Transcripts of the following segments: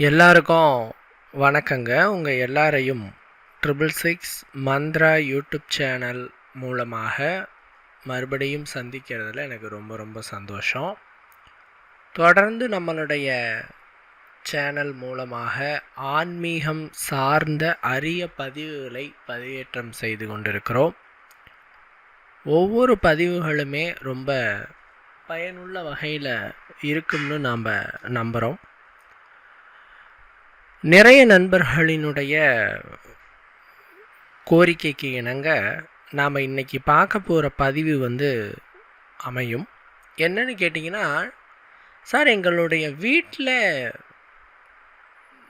எல்லாருக்கும் வணக்கங்க. உங்கள் எல்லாரையும் 666 மந்த்ரா யூடியூப் சேனல் மூலமாக மறுபடியும் சந்திக்கிறதுல எனக்கு ரொம்ப ரொம்ப சந்தோஷம். தொடர்ந்து நம்மளுடைய சேனல் மூலமாக ஆன்மீகம் சார்ந்த அரிய பதிவுகளை பதிவேற்றம் செய்து கொண்டிருக்கிறோம். ஒவ்வொரு பதிவுகளுமே ரொம்ப பயனுள்ள வகையில் இருக்கும்னு நாம் நம்புகிறோம். நிறைய நண்பர்களினுடைய கோரிக்கைக்கு இணங்க நாம் இன்றைக்கி பார்க்க போகிற பதிவு அமையும். என்னன்னு கேட்டிங்கன்னா, சார் எங்களுடைய வீட்டில்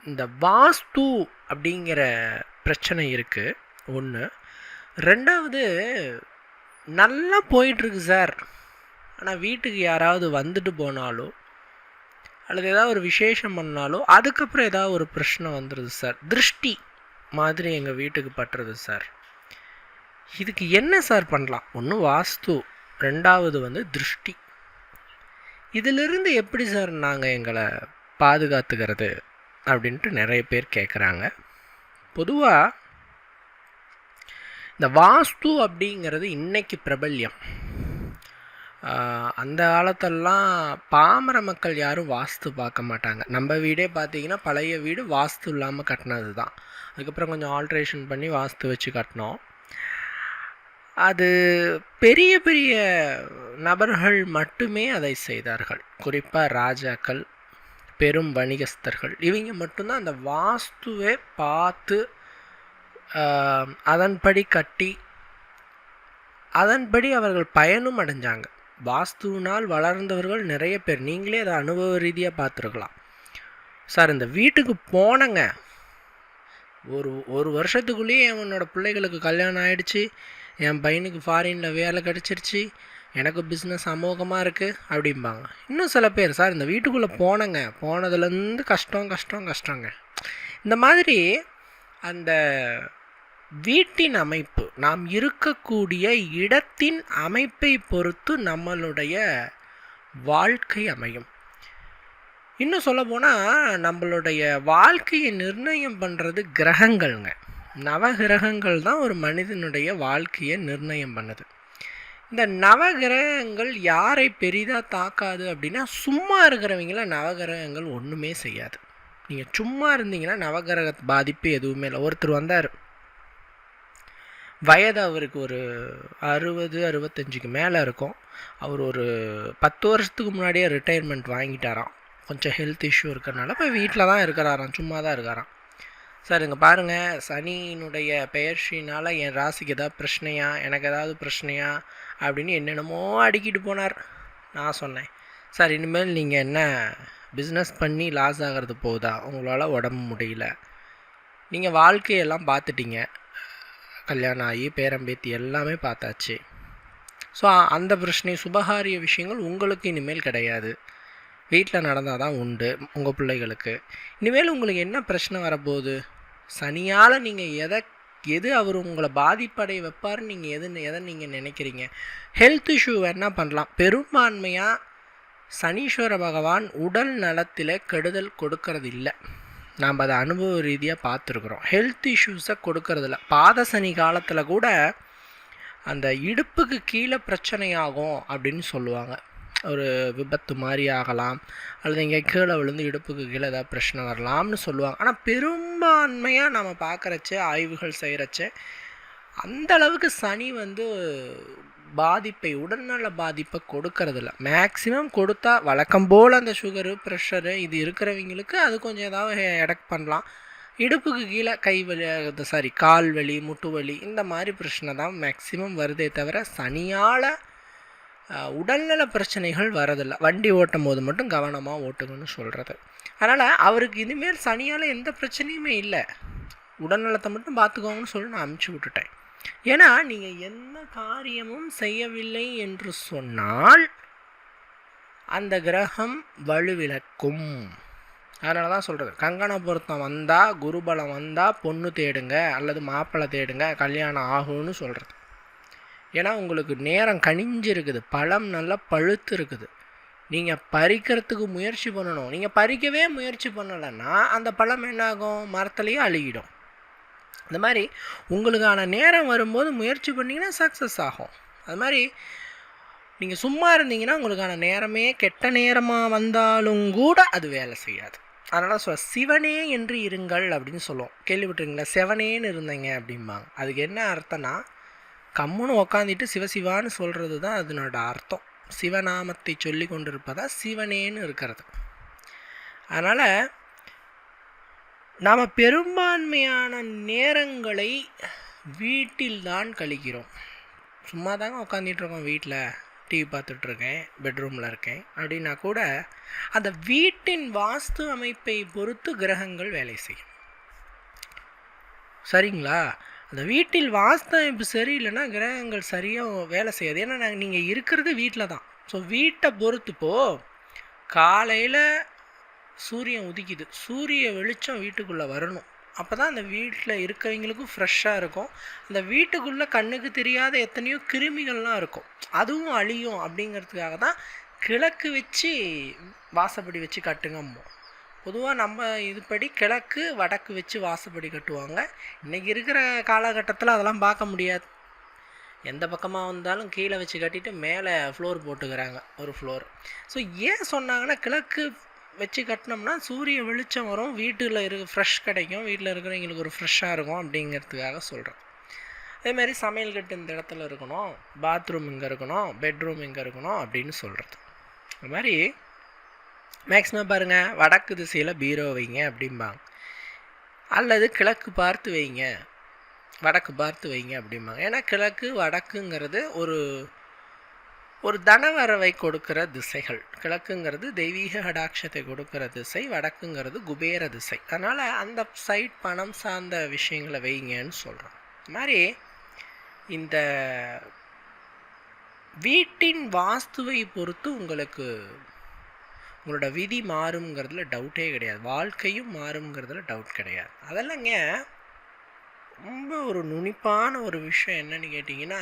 இந்த வாஸ்து அப்படிங்கிற பிரச்சனை இருக்குது. ஒன்று. ரெண்டாவது, நல்லா போயிட்டுருக்கு சார். ஆனால் வீட்டுக்கு யாராவது வந்துட்டு போனாலோ அல்லது ஏதாவது ஒரு விசேஷம் பண்ணாலும் அதுக்கப்புறம் ஏதாவது ஒரு பிரச்சனை வந்துடுது சார். திருஷ்டி மாதிரி எங்கள் வீட்டுக்கு பட்டுறது சார். இதுக்கு என்ன சார் பண்ணலாம்? ஒன்று வாஸ்து, ரெண்டாவது திருஷ்டி. இதிலிருந்து எப்படி சார் நாங்கள் எங்களை பாதுகாத்துக்கிறது அப்படின்ட்டு நிறைய பேர் கேட்குறாங்க. பொதுவாக இந்த வாஸ்து அப்படிங்கிறது இன்னைக்கு பிரபல்யம். அந்த காலத்தெல்லாம் பாமர மக்கள் யாரும் வாஸ்து பார்க்க மாட்டாங்க. நம்ம வீடே பார்த்திங்கன்னா பழைய வீடு வாஸ்து இல்லாமல் கட்டினது தான். அதுக்கப்புறம் கொஞ்சம் ஆல்ட்ரேஷன் பண்ணி வாஸ்து வச்சு கட்டினோம். அது பெரிய பெரிய நபர்கள் மட்டுமே அதை செய்தார்கள். குறிப்பாக ராஜாக்கள், பெரும் வணிகஸ்தர்கள், இவங்க மட்டும்தான் அந்த வாஸ்துவை பார்த்து அதன்படி கட்டி அதன்படி அவர்கள் பயனும் அடைஞ்சாங்க. வாஸ்துவினால் வளர்ந்தவர்கள் நிறைய பேர். நீங்களே அதை அனுபவ ரீதியாக பார்த்துருக்கலாம். சார் இந்த வீட்டுக்கு போனங்க, ஒரு வருஷத்துக்குள்ளேயே என்னோட பிள்ளைகளுக்கு கல்யாணம் ஆகிடுச்சு, என் பையனுக்கு ஃபாரினில் வேலை கிடச்சிருச்சு, எனக்கு பிஸ்னஸ் அமோகமாக இருக்குது அப்படிம்பாங்க. இன்னும் சில பேர், சார் இந்த வீட்டுக்குள்ளே போனதுலேருந்து கஷ்டங்க. இந்த மாதிரி அந்த வீட்டின் அமைப்பு, நாம் இருக்கக்கூடிய இடத்தின் அமைப்பை பொறுத்து நம்மளுடைய வாழ்க்கை அமையும். இன்னும் சொல்லப்போனால் நம்மளுடைய வாழ்க்கையை நிர்ணயம் பண்ணுறது கிரகங்கள்ங்க. நவகிரகங்கள் தான் ஒரு மனிதனுடைய வாழ்க்கையை நிர்ணயம் பண்ணுது. இந்த நவகிரகங்கள் யாரை பெரிதாக தாக்காது அப்படின்னா, சும்மா இருக்கிறவங்கள நவகிரகங்கள் ஒன்றுமே செய்யாது. நீங்கள் சும்மா இருந்தீங்கன்னா நவகிரக பாதிப்பு எதுவுமே இல்லை. ஒருத்தர் வந்தார், வயது அவருக்கு ஒரு 60-65க்கு மேலே இருக்கும். அவர் ஒரு 10 வருஷத்துக்கு முன்னாடியே ரிட்டையர்மெண்ட் வாங்கிட்டாராம். கொஞ்சம் ஹெல்த் இஷ்யூ இருக்கிறனால இப்போ வீட்டில் தான் இருக்கிறாராம், சும்மா தான் இருக்காராம். சார் இங்கே பாருங்கள், சனியினுடைய பெயர்ச்சினால் என் ராசிக்கு ஏதாவது பிரச்சனையா, எனக்கு ஏதாவது பிரச்சனையா அப்படின்னு என்னென்னமோ அடிக்கிட்டு போனார். நான் சொன்னேன், சார் இனிமேல் நீங்கள் என்ன பிஸ்னஸ் பண்ணி லாஸ் ஆகிறது போகுதா? உங்களால் உடம்பு முடியல, நீங்கள் வாழ்க்கையெல்லாம் பார்த்துட்டீங்க, கல்யாணம் ஆகி பேரம்பேத்தி எல்லாமே பார்த்தாச்சு. ஸோ அந்த பிரச்சனை, சுபகாரிய விஷயங்கள் உங்களுக்கு இனிமேல் கிடையாது. வீட்டில் நடந்தால் தான் உண்டு உங்கள் பிள்ளைகளுக்கு. இனிமேல் உங்களுக்கு என்ன பிரச்சனை வரப்போகுது? சனியால் நீங்கள் எது அவர் உங்களை பாதிப்படைய வைப்பார்னு நீங்கள் எதை நீங்கள் நினைக்கிறீங்க? ஹெல்த் இஷ்யூ என்ன பண்ணலாம்? பெரும்பான்மையாக சனீஸ்வர பகவான் உடல் நலத்தில் கெடுதல் கொடுக்கறது இல்லை. நாம் அதை அனுபவ ரீதியாக பார்த்துருக்குறோம். ஹெல்த் இஷ்யூஸை கொடுக்கறதில்ல. பாத சனி காலத்தில் கூட அந்த இடுப்புக்கு கீழே பிரச்சனையாகும் அப்படின்னு சொல்லுவாங்க. ஒரு விபத்து மாதிரி ஆகலாம், அல்லது இங்கே கீழே விழுந்து இடுப்புக்கு கீழே ஏதாவது பிரச்சனை வரலாம்னு சொல்லுவாங்க. ஆனால் பெரும்பான்மையாக நம்ம பார்க்குறச்ச, ஆய்வுகள் செய்கிறச்ச அந்த அளவுக்கு சனி பாதிப்பை, உடல்நல பாதிப்பை கொடுக்கறதில்ல. மேக்சிமம் கொடுத்தா வழக்கம் போல் அந்த சுகரு, ப்ரெஷரு இது இருக்கிறவங்களுக்கு அது கொஞ்சம் ஏதாவது எடக் பண்ணலாம். இடுப்புக்கு கீழே கால் வலி, முட்டு வலி இந்த மாதிரி பிரச்சனை தான் மேக்சிமம் வருதே தவிர சனியால் உடல்நல பிரச்சனைகள் வரதில்லை. வண்டி ஓட்டும் போது மட்டும் கவனமாக ஓட்டுங்கன்னு சொல்கிறது. அதனால் அவருக்கு இனிமேல் சனியால் எந்த பிரச்சனையுமே இல்லை, உடல்நலத்தை மட்டும் பார்த்துக்கோங்கன்னு சொல்லி நான் அனுப்பிச்சி விட்டுட்டேன். ஏன்னா நீங்கள் எந்த காரியமும் செய்யவில்லை என்று சொன்னால் அந்த கிரகம் வலுவிழக்கும். அதனால தான் சொல்கிறது, கங்கண பொருத்தம் வந்தால், குருபலம் வந்தால் பொண்ணு தேடுங்க அல்லது மாப்பிள்ளை தேடுங்க, கல்யாணம் ஆகும்னு சொல்கிறது. ஏன்னா உங்களுக்கு நேரம் கனிஞ்சு இருக்குது, பழம் நல்லா பழுத்து இருக்குது. நீங்கள் பறிக்கிறதுக்கு முயற்சி பண்ணணும். நீங்கள் பறிக்கவே முயற்சி பண்ணலைன்னா அந்த பழம் என்னாகும்? மரத்துலேயே அழுகிடும். இந்த மாதிரி உங்களுக்கான நேரம் வரும்போது முயற்சி பண்ணிங்கன்னா சக்ஸஸ் ஆகும். அது மாதிரி நீங்கள் சும்மா இருந்தீங்கன்னா உங்களுக்கான நேரமே கெட்ட நேரமாக வந்தாலும் கூட அது வேலை செய்யாது. அதனால் சிவனே என்று இருங்கள் அப்படின்னு சொல்லுவோம். கேள்விப்பட்டிருங்களா? செவனேன்னு இருந்தீங்க அப்படிம்பாங்க. அதுக்கு என்ன அர்த்தம்னா, கம்முன்னு உக்காந்துட்டு சிவசிவான்னு சொல்கிறது தான் அதனோட அர்த்தம். சிவநாமத்தை சொல்லி கொண்டிருப்பதா சிவனேன்னு இருக்கிறது. அதனால் நாம் பெரும்பான்மையான நேரங்களை வீட்டில்தான் கழிக்கிறோம். சும்மா தாங்க உட்காந்துட்ருக்கோம், வீட்டில் டிவி பார்த்துட்ருக்கேன், பெட்ரூமில் இருக்கேன் அப்படின்னா கூட அந்த வீட்டின் வாஸ்து அமைப்பை பொறுத்து கிரகங்கள் வேலை செய்யும். சரிங்களா? அந்த வீட்டில் வாஸ்து அமைப்பு சரியில்லைன்னா கிரகங்கள் சரியாக வேலை செய்யாது. ஏன்னா நீங்கள் இருக்கிறது வீட்டில் தான். ஸோ வீட்டை பொறுத்துப்போ காலையில் சூரியன் உதிக்குது, சூரிய வெளிச்சம் வீட்டுக்குள்ளே வரணும். அப்போ தான் அந்த வீட்டில் இருக்கிறவங்களுக்கும் ஃப்ரெஷ்ஷாக இருக்கும். அந்த வீட்டுக்குள்ளே கண்ணுக்கு தெரியாத எத்தனையோ கிருமிகள்லாம் இருக்கும், அதுவும் அழியும். அப்படிங்கிறதுக்காக தான் கிழக்கு வச்சு வாசப்படி வச்சு கட்டுங்கம்மோ. பொதுவாக நம்ம இதுபடி கிழக்கு வடக்கு வச்சு வாசப்படி கட்டுவாங்க. இன்றைக்கி இருக்கிற காலகட்டத்தில் அதெல்லாம் பார்க்க முடியாது. எந்த பக்கமாக வந்தாலும் கீழே வச்சு கட்டிட்டு மேலே ஃப்ளோர் போட்டுக்கிறாங்க, ஒரு ஃப்ளோர். ஸோ ஏன் சொன்னாங்கன்னா, கிழக்கு வச்சு கட்டினோம்னா சூரிய வெளிச்சம் வரும், வீட்டில் ஃப்ரெஷ் கிடைக்கும், வீட்டில் இருக்கிறவங்களுக்கு ஒரு ஃப்ரெஷ்ஷாக இருக்கும் அப்படிங்கிறதுக்காக சொல்கிறேன். அதேமாதிரி சமையல் கட்டு இந்த இடத்துல இருக்கணும், பாத்ரூம் இங்கே இருக்கணும், பெட்ரூம் இங்கே இருக்கணும் அப்படின்னு சொல்கிறது. அது மாதிரி மேக்ஸிமம் பாருங்கள், வடக்கு திசையில் பீரோ வைங்க அப்படிம்பாங்க, அல்லது கிழக்கு பார்த்து வைங்க, வடக்கு பார்த்து வைங்க அப்படிம்பாங்க. ஏன்னா கிழக்கு வடக்குங்கிறது ஒரு தனவரவை கொடுக்குற திசைகள். கிழக்குங்கிறது தெய்வீக கடாட்சத்தை கொடுக்குற திசை, வடக்குங்கிறது குபேர திசை. அதனால் அந்த சைட் பணம் சார்ந்த விஷயங்களை வைங்கன்னு சொல்கிறோம். இது மாதிரி இந்த வீட்டின் வாஸ்துவை பொறுத்து உங்களோட விதி மாறுங்கிறதுல டவுட்டே கிடையாது, வாழ்க்கையும் மாறுங்கிறதுல டவுட் கிடையாது. அதெல்லாங்க ரொம்ப ஒரு நுனிப்பான ஒரு விஷயம். என்னன்னு கேட்டிங்கன்னா,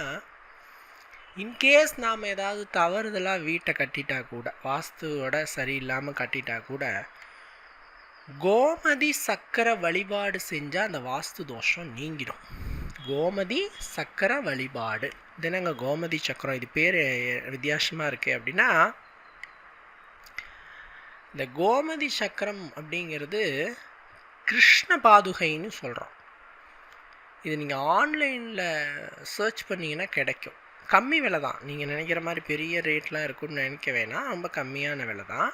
இன்கேஸ் நாம் ஏதாவது தவறுதலாக வீட்டை கட்டிட்டா கூட, வாஸ்துவோட சரியில்லாமல் கட்டிட்டா கூட, கோமதி சக்கரை வழிபாடு செஞ்சால் அந்த வாஸ்து தோஷம் நீங்கிடும். கோமதி சக்கரை வழிபாடு தினங்க. கோமதி சக்கரம், இது பேர் வித்தியாசமாக இருக்குது. அப்படின்னா இந்த கோமதி சக்கரம் அப்படிங்கிறது கிருஷ்ண பாதுகைன்னு சொல்கிறோம். இது நீங்கள் ஆன்லைனில் சர்ச் பண்ணிங்கன்னா கிடைக்கும். கம்மி விலை தான், நீங்கள் நினைக்கிற மாதிரி பெரிய ரேட்லாம் இருக்குன்னு நினைக்க வேணாம், ரொம்ப கம்மியான விலை தான்.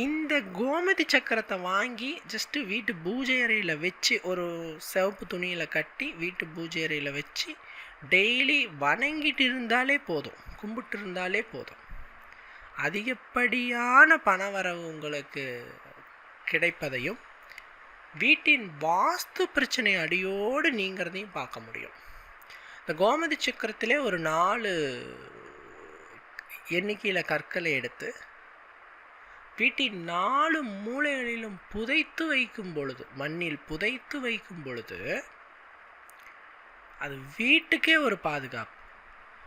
இந்த கோமதி சக்கரத்தை வாங்கி ஜஸ்ட்டு வீட்டு பூஜை அறையில் வச்சு, ஒரு சிவப்பு துணியில் கட்டி வீட்டு பூஜை அறையில் வச்சு டெய்லி வணங்கிட்டு இருந்தாலே போதும், கும்பிட்டு இருந்தாலே போதும், அதிகப்படியான பணவரவு உங்களுக்கு கிடைப்பதையும் வீட்டின் வாஸ்து பிரச்சனை அடியோடு நீங்கிறதையும் பார்க்க முடியும். இந்த கோமதி சக்கரத்திலே ஒரு 4 எண்ணிக்கையில் கற்களை எடுத்து வீட்டின் 4 மூலைகளிலும் புதைத்து வைக்கும் பொழுது, மண்ணில் புதைத்து வைக்கும் பொழுது, அது வீட்டுக்கே ஒரு பாதுகாப்பு,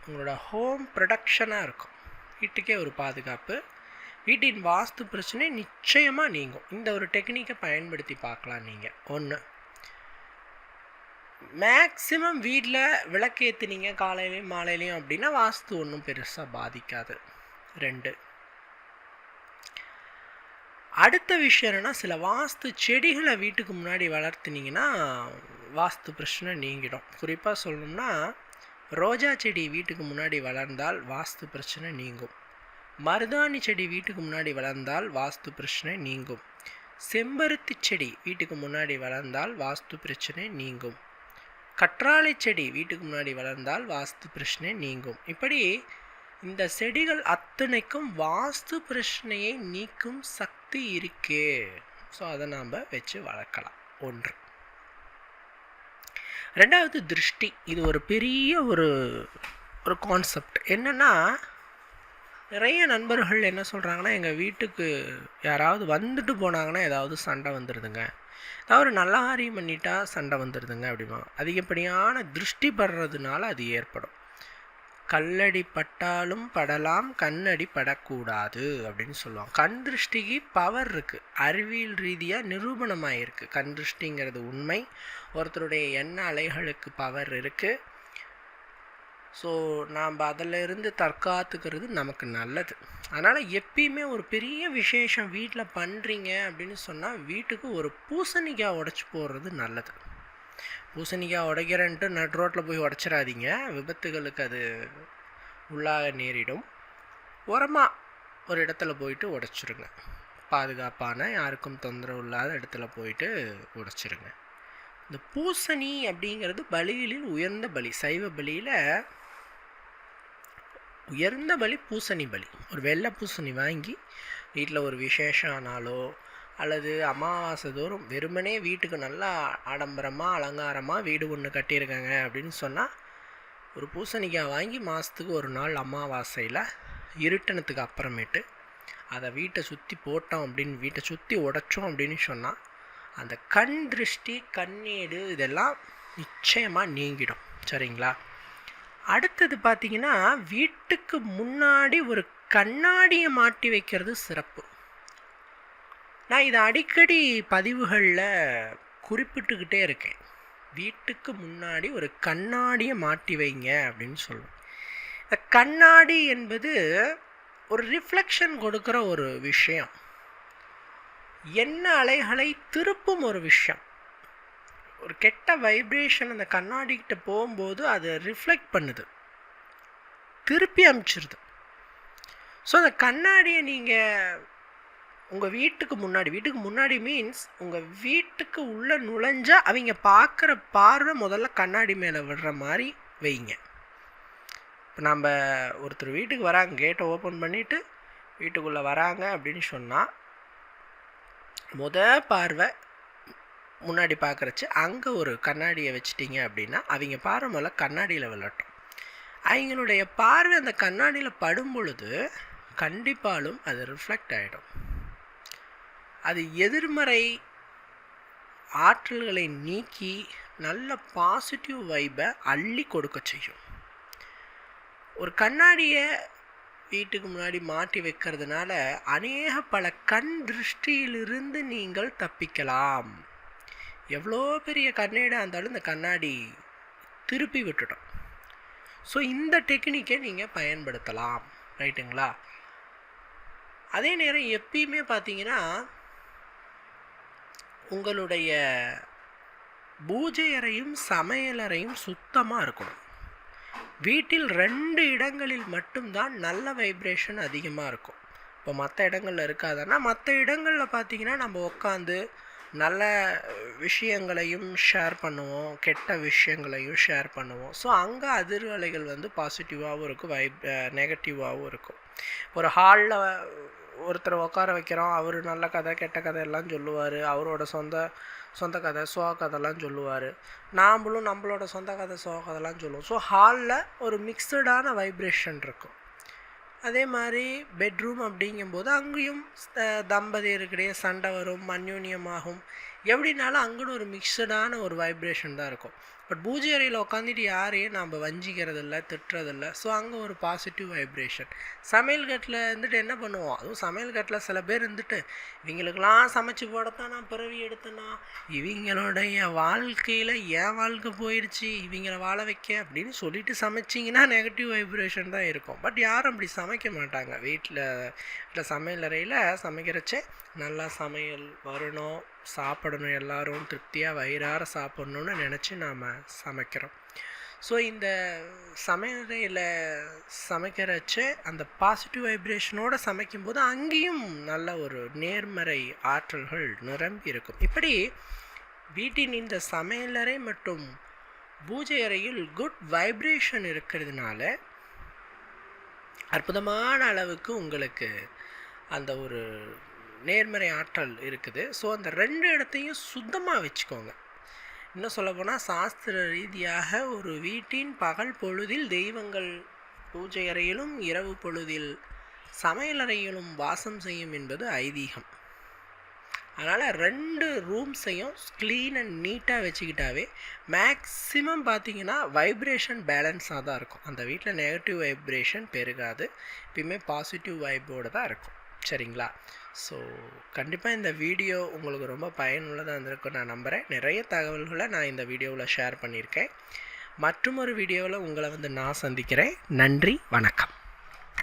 உங்களோட ஹோம் ப்ரொடக்ஷனாக இருக்கும், வீட்டுக்கே ஒரு பாதுகாப்பு, வீட்டின் வாஸ்து பிரச்சனை நிச்சயமாக நீங்கும். இந்த ஒரு டெக்னிக்கை பயன்படுத்தி பார்க்கலாம். நீங்கள் ஒன்று, மேக்ஸிமம் வீட்டில் விளக்கேற்றுனீங்க காலையிலையும் மாலையிலையும் அப்படின்னா வாஸ்து ஒன்றும் பெருசாக பாதிக்காது. 2, அடுத்த விஷயம் என்னென்னா, சில வாஸ்து செடிகளை வீட்டுக்கு முன்னாடி வளர்த்துனீங்கன்னா வாஸ்து பிரச்சனை நீங்கிடும். குறிப்பாக சொல்லணும்னா, ரோஜா செடி வீட்டுக்கு முன்னாடி வளர்ந்தால் வாஸ்து பிரச்சனை நீங்கும். மருதாணி செடி வீட்டுக்கு முன்னாடி வளர்ந்தால் வாஸ்து பிரச்சனை நீங்கும். செம்பருத்தி செடி வீட்டுக்கு முன்னாடி வளர்ந்தால் வாஸ்து பிரச்சனை நீங்கும். கற்றாழை செடி வீட்டுக்கு முன்னாடி வளர்ந்தால் வாஸ்து பிரச்சனை நீங்கும். இப்படி இந்த செடிகள் அத்தனைக்கும் வாஸ்து பிரச்சனையை நீக்கும் சக்தி இருக்கே. ஸோ அதை நாம் வச்சு வளர்க்கலாம். 1. 2வது திருஷ்டி. இது ஒரு பெரிய ஒரு கான்செப்ட். என்னென்னா, நிறைய நண்பர்கள் என்ன சொல்கிறாங்கன்னா, எங்கள் வீட்டுக்கு யாராவது வந்துட்டு போனாங்கன்னா ஏதாவது சண்டை வந்துடுதுங்க, ஏதாவது ஒரு நல்ல காரியம் பண்ணிட்டா சண்டை வந்துடுதுங்க அப்படிமா. அதிகப்படியான திருஷ்டி படுறதுனால அது ஏற்படும். கல்லடி பட்டாலும் படலாம், கண்ணடி படக்கூடாது அப்படின்னு சொல்லுவாங்க. கண் திருஷ்டிக்கு பவர் இருக்குது, அறிவியல் ரீதியாக நிரூபணமாயிருக்கு. கண் திருஷ்டிங்கிறது உண்மை. ஒருத்தருடைய எண்ண அலைகளுக்கு பவர் இருக்குது. ஸோ நாம் அதிலிருந்து தற்காத்துக்கிறது நமக்கு நல்லது. அதனால் எப்பயுமே ஒரு பெரிய விசேஷம் வீட்டில் பண்ணுறீங்க அப்படின்னு சொன்னால் வீட்டுக்கு ஒரு பூசணிக்காய் உடச்சி போடுறது நல்லது. பூசணிக்காய் உடைக்கிறன்ட்டு நட் ரோட்டில் போய் உடச்சிடாதீங்க, விபத்துகளுக்கு அது உள்ளாக நேரிடும். உரமாக ஒரு இடத்துல போயிட்டு உடைச்சிருங்க, பாதுகாப்பான யாருக்கும் தொந்தரவு இல்லாத இடத்துல போயிட்டு உடைச்சிருங்க. இந்த பூசணி அப்படிங்கிறது பலிகளில் உயர்ந்த பலி. சைவ பலியில் உயர்ந்த பலி பூசணி பலி. ஒரு வெள்ளை பூசணி வாங்கி வீட்டில் ஒரு விசேஷம் ஆனாலோ அல்லது அமாவாசை தோறும் வெறுமனே வீட்டுக்கு நல்லா ஆடம்பரமாக அலங்காரமாக வீடு ஒன்று கட்டியிருக்காங்க அப்படின்னு சொன்னால் ஒரு பூசணிக்காய் வாங்கி மாதத்துக்கு ஒரு நாள் அமாவாசையில் இருட்டனத்துக்கு அப்புறமேட்டு அதை வீட்டை சுற்றி போட்டோம் அப்படின்னு வீட்டை சுற்றி உடைச்சோம் அப்படின்னு சொன்னால் அந்த கண் திருஷ்டி கண்ணேடு இதெல்லாம் நிச்சயமாக நீங்கிடும். சரிங்களா? அடுத்தது பார்த்திங்கன்னா, வீட்டுக்கு முன்னாடி ஒரு கண்ணாடியை மாட்டி வைக்கிறது சிறப்பு. நான் இதை அடிக்கடி பதிவுகளில் குறிப்பிட்டுக்கிட்டே இருக்கேன். வீட்டுக்கு முன்னாடி ஒரு கண்ணாடியை மாட்டி வைங்க அப்படின்னு சொல்லுவேன். இந்த கண்ணாடி என்பது ஒரு ரிஃப்ளெக்ஷன் கொடுக்குற ஒரு விஷயம், எண்ண அலைகளை திருப்பும் ஒரு விஷயம். ஒரு கெட்ட வைப்ரேஷன் அந்த கண்ணாடிக்கிட்ட போகும்போது அதை ரிஃப்ளெக்ட் பண்ணுது, திருப்பி அனுப்பிச்சிருது. ஸோ அந்த கண்ணாடியை நீங்கள் உங்கள் வீட்டுக்கு முன்னாடி மீன்ஸ் உங்கள் வீட்டுக்கு உள்ளே நுழைஞ்சால் அவங்க பார்க்குற பார்வை முதல்ல கண்ணாடி மேலே விடுற மாதிரி வைங்க. இப்போ நம்ம ஒருத்தர் வீட்டுக்கு வராங்க, கேட்டை ஓப்பன் பண்ணிவிட்டு வீட்டுக்குள்ளே வராங்க அப்படின்னு சொன்னால் பார்வை முன்னாடி பார்க்குறச்சு அங்கே ஒரு கண்ணாடியை வச்சிட்டிங்க அப்படின்னா அவங்க பார்வை முதல்ல கண்ணாடியில் விழட்டும். அவங்களுடைய பார்வை அந்த கண்ணாடியில் படும் பொழுது கண்டிப்பாலும் அது ரிஃப்ளெக்ட் ஆகிடும். அது எதிர்மறை ஆற்றல்களை நீக்கி நல்ல பாசிட்டிவ் வைப்பை அள்ளி கொடுக்க செய்யும். ஒரு கண்ணாடியை வீட்டுக்கு முன்னாடி மாட்டி வைக்கிறதுனால பல கண் திருஷ்டியிலிருந்து நீங்கள் தப்பிக்கலாம். எவ்வளோ பெரிய கண்ணாடியாக இருந்தாலும் இந்த கண்ணாடி திருப்பி விட்டுடும். ஸோ இந்த டெக்னிக்கை நீங்கள் பயன்படுத்தலாம். ரைட்டுங்களா? அதே நேரம் எப்பயுமே பார்த்தீங்கன்னா உங்களுடைய பூஜை அறையும் சமையலறையும் சுத்தமாக இருக்கணும். வீட்டில் 2 இடங்களில் மட்டும்தான் நல்ல வைப்ரேஷன் அதிகமாக இருக்கும். இப்போ மற்ற இடங்களில் இருக்காதுன்னா மற்ற இடங்களில் பார்த்தீங்கன்னா நம்ம உட்காந்து நல்ல விஷயங்களையும் ஷேர் பண்ணுவோம், கெட்ட விஷயங்களையும் ஷேர் பண்ணுவோம். ஸோ அங்கே அதிர்வலைகள் பாசிட்டிவாகவும் இருக்கும், நெகட்டிவாகவும் இருக்கும். ஒரு ஹாலில் ஒருத்தரை உட்கார வைக்கிறோம், அவர் நல்ல கதை கெட்ட கதை எல்லாம் சொல்லுவார், அவரோட சொந்த கதை சோக கதைலாம் சொல்லுவார், நாம்ளும் நம்மளோட சொந்த கதை சோக கதைலாம் சொல்லுவோம். ஸோ ஹாலில் ஒரு மிக்சடான வைப்ரேஷன் இருக்கும். அதே மாதிரி பெட்ரூம் அப்படிங்கும்போது அங்கேயும் தம்பதியருக்கிடையே சண்டை வரும், அந்யோன்யமாகும். எப்படினாலும் அங்கேன்னு ஒரு மிக்சடான ஒரு வைப்ரேஷன் தான் இருக்கும். பட் பூஜை அறையில் உட்காந்துட்டு யாரையும் நாம் வஞ்சிக்கிறதில்ல, திட்டுறதில்ல. ஸோ அங்கே ஒரு பாசிட்டிவ் வைப்ரேஷன். சமையல் கட்டில் என்ன பண்ணுவோம், அதுவும் சமையல் கட்டில் சில பேர் இவங்களுக்கெல்லாம் சமைச்சு போடத்தான் நான் பிறவி எடுத்தேன்னா, இவங்களுடைய வாழ்க்கையில் என் வாழ்க்கை போயிடுச்சு, இவங்களை வாழ வைக்க அப்படின்னு சொல்லிட்டு சமைச்சிங்கன்னா நெகட்டிவ் வைப்ரேஷன் தான் இருக்கும். பட் யாரும் அப்படி சமைக்க மாட்டாங்க. வீட்டில் சமையல் அறையில் சமைக்கிறச்சே நல்லா சமையல் வரணும், சாப்பிடணும், எல்லோரும் திருப்தியாக வயிறார சாப்பிட்ணுன்னு நினச்சி நாம் சமைக்கிறோம். ஸோ இந்த சமையலையில் சமைக்கிறச்சே அந்த பாசிட்டிவ் வைப்ரேஷனோடு சமைக்கும்போது அங்கேயும் நல்ல ஒரு நேர்மறை ஆற்றல்கள் நிரம்பி இருக்கும். இப்படி வீட்டின் இந்த சமையலறை மற்றும் பூஜை அறையில் குட் வைப்ரேஷன் இருக்கிறதுனால அற்புதமான அளவுக்கு உங்களுக்கு அந்த ஒரு நேர்மறை ஆற்றல் இருக்குது. ஸோ அந்த 2 இடத்தையும் சுத்தமாக வச்சுக்கோங்க. இன்னும் சொல்லப்போனால் சாஸ்திர ரீதியாக ஒரு வீட்டின் பகல் பொழுதில் தெய்வங்கள் பூஜை அறையிலும் இரவு பொழுதில் சமையலறையிலும் வாசம் செய்யும் என்பது ஐதீகம். அதனால் 2 ரூம்ஸையும் க்ளீன் அண்ட் நீட்டாக வச்சுக்கிட்டாவே மேக்ஸிமம் பார்த்திங்கன்னா வைப்ரேஷன் பேலன்ஸாக தான் இருக்கும். அந்த வீட்டில் நெகட்டிவ் வைப்ரேஷன் பெருகாது, எப்பயுமே பாசிட்டிவ் வைப்போடு தான் இருக்கும். சரிங்களா? ஸோ கண்டிப்பாக இந்த வீடியோ உங்களுக்கு ரொம்ப பயனுள்ளதாக இருந்திருக்கும் நான் நம்புகிறேன். நிறைய தகவல்களை நான் இந்த வீடியோவில் ஷேர் பண்ணியிருக்கேன். மற்றும் ஒரு வீடியோவில் உங்களை நான் சந்திக்கிறேன். நன்றி, வணக்கம்.